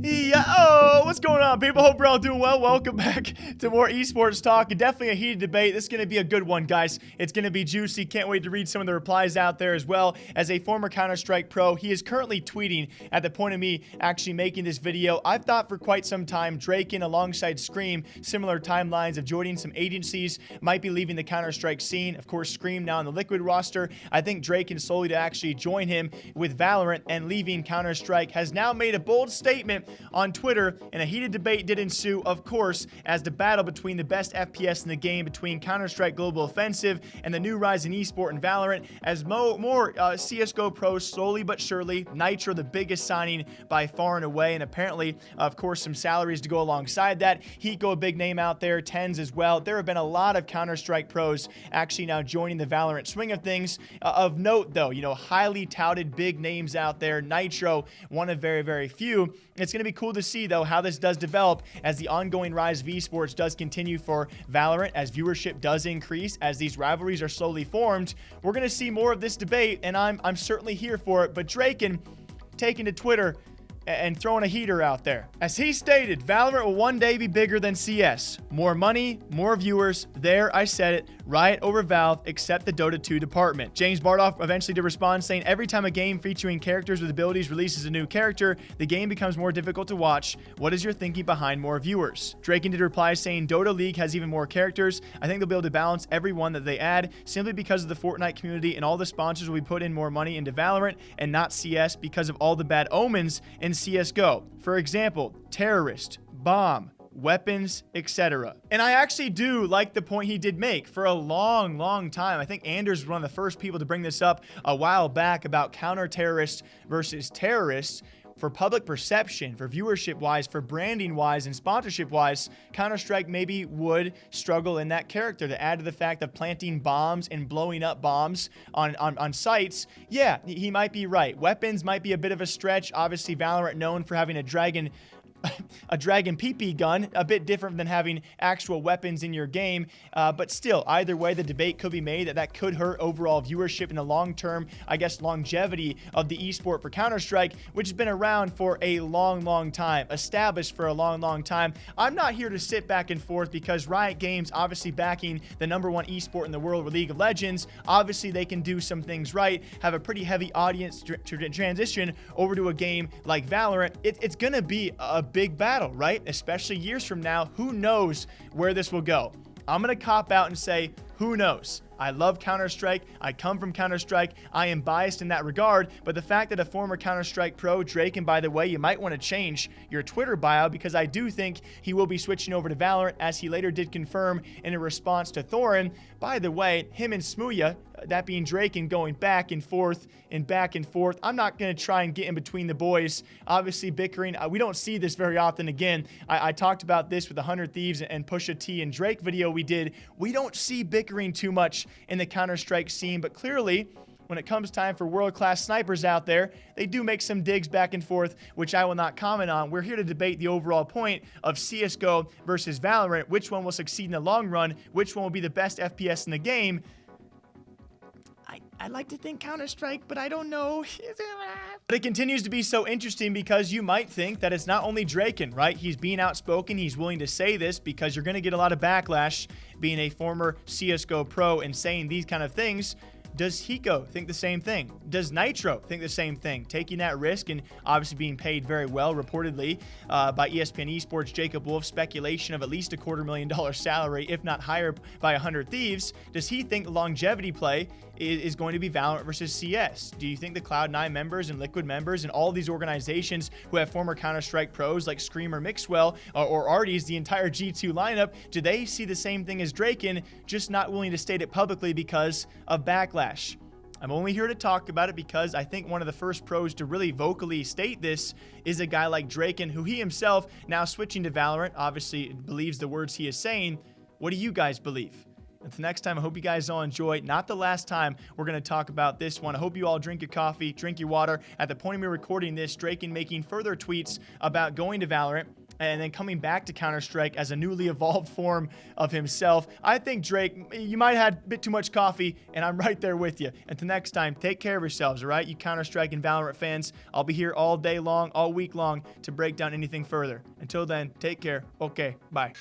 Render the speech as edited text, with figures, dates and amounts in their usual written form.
Yo, what's going on, people? Hope you're all doing well. Welcome back to more esports talk. Definitely a heated debate. This is going to be a good one, guys. It's going to be juicy. Can't wait to read some of the replies out there as well. As a former Counter-Strike pro, he is currently tweeting at the point of me actually making this video. I've thought for quite some time Draken alongside Scream, similar timelines of joining some agencies, might be leaving the Counter-Strike scene. Of course, Scream now on the Liquid roster. I think Draken solely to actually join him with Valorant and leaving Counter-Strike has now made a bold statement on Twitter, and a heated debate did ensue, of course, as the battle between the best FPS in the game between Counter-Strike Global Offensive and the new rise in esport and Valorant, as more CSGO pros slowly but surely, Nitro the biggest signing by far and away, and apparently, of course, some salaries to go alongside that. Hiko, a big name out there, Tens as well. There have been a lot of Counter-Strike pros actually now joining the Valorant swing of things. Of note, though, highly touted big names out there. Nitro, one of very, very few. It's going to be cool to see, though, how this does develop as the ongoing rise of esports does continue for Valorant, as viewership does increase, as these rivalries are slowly formed. We're going to see more of this debate, and I'm certainly here for it. But Draken taking to Twitter and throwing a heater out there. As he stated, Valorant will one day be bigger than CS. More money, more viewers. There, I said it. Riot over Valve, except the Dota 2 department. James Bardoff eventually did respond, saying, every time a game featuring characters with abilities releases a new character, the game becomes more difficult to watch. What is your thinking behind more viewers? Draken did reply, saying, Dota League has even more characters. I think they'll be able to balance every one that they add, simply because of the Fortnite community and all the sponsors will be put in more money into Valorant and not CS because of all the bad omens in CSGO. For example, terrorist, bomb, weapons, etc. And I actually do like the point he did make. For a long time, I think Anders was one of the first people to bring this up a while back about counter-terrorists versus terrorists. For public perception, for viewership-wise, for branding-wise, and sponsorship-wise, Counter-Strike maybe would struggle in that character. To add to the fact of planting bombs and blowing up bombs on sites, yeah, he might be right. Weapons might be a bit of a stretch. Obviously, Valorant known for having a dragon PP gun, a bit different than having actual weapons in your game, but still, either way, the debate could be made that could hurt overall viewership in the long-term, I guess, longevity of the esport for Counter-Strike, which has been around for a long time, established for a long time. I'm not here to sit back and forth because Riot Games, obviously backing the #1 esport in the world with League of Legends, obviously they can do some things right, have a pretty heavy audience to transition over to a game like Valorant. It's gonna be a big battle, right? Especially years from now. Who knows where this will go? I'm gonna cop out and say, who knows? I love Counter-Strike. I come from Counter-Strike. I am biased in that regard, but the fact that a former Counter-Strike pro, Drake, and by the way, you might want to change your Twitter bio because I do think he will be switching over to Valorant, as he later did confirm in a response to Thorin. By the way, him and Smooya, that being Drake, and going back and forth and back and forth. I'm not going to try and get in between the boys. Obviously, bickering. We don't see this very often again. I talked about this with the 100 Thieves and Pusha T and Drake video we did. We don't see bickering too much in the Counter-Strike scene, but clearly, when it comes time for world-class snipers out there, they do make some digs back and forth, which I will not comment on. We're here to debate the overall point of CSGO versus Valorant. Which one will succeed in the long run? Which one will be the best FPS in the game? I'd like to think Counter-Strike, but I don't know. But it continues to be so interesting because you might think that it's not only Draken, right? He's being outspoken. He's willing to say this because you're going to get a lot of backlash being a former CSGO pro and saying these kind of things. Does Hiko think the same thing? Does Nitro think the same thing? Taking that risk and obviously being paid very well, reportedly, by ESPN Esports, Jacob Wolf, speculation of at least a $250,000 salary, if not higher by 100 Thieves. Does he think the longevity play is going to be Valorant versus CS? Do you think the Cloud9 members and Liquid members and all these organizations who have former Counter-Strike pros like Scream or Mixwell or Artie's, the entire G2 lineup, do they see the same thing as Draken, just not willing to state it publicly because of backlash? I'm only here to talk about it because I think one of the first pros to really vocally state this is a guy like Draken, who he himself, now switching to Valorant, obviously believes the words he is saying. What do you guys believe? Until next time, I hope you guys all enjoy. Not the last time we're going to talk about this one. I hope you all drink your coffee, drink your water. At the point of me recording this, Draken making further tweets about going to Valorant. and then coming back to Counter-Strike as a newly evolved form of himself. I think, Drake, you might have had a bit too much coffee, and I'm right there with you. Until next time, take care of yourselves, all right? You Counter-Strike and Valorant fans, I'll be here all day long, all week long to break down anything further. Until then, take care. Okay, bye.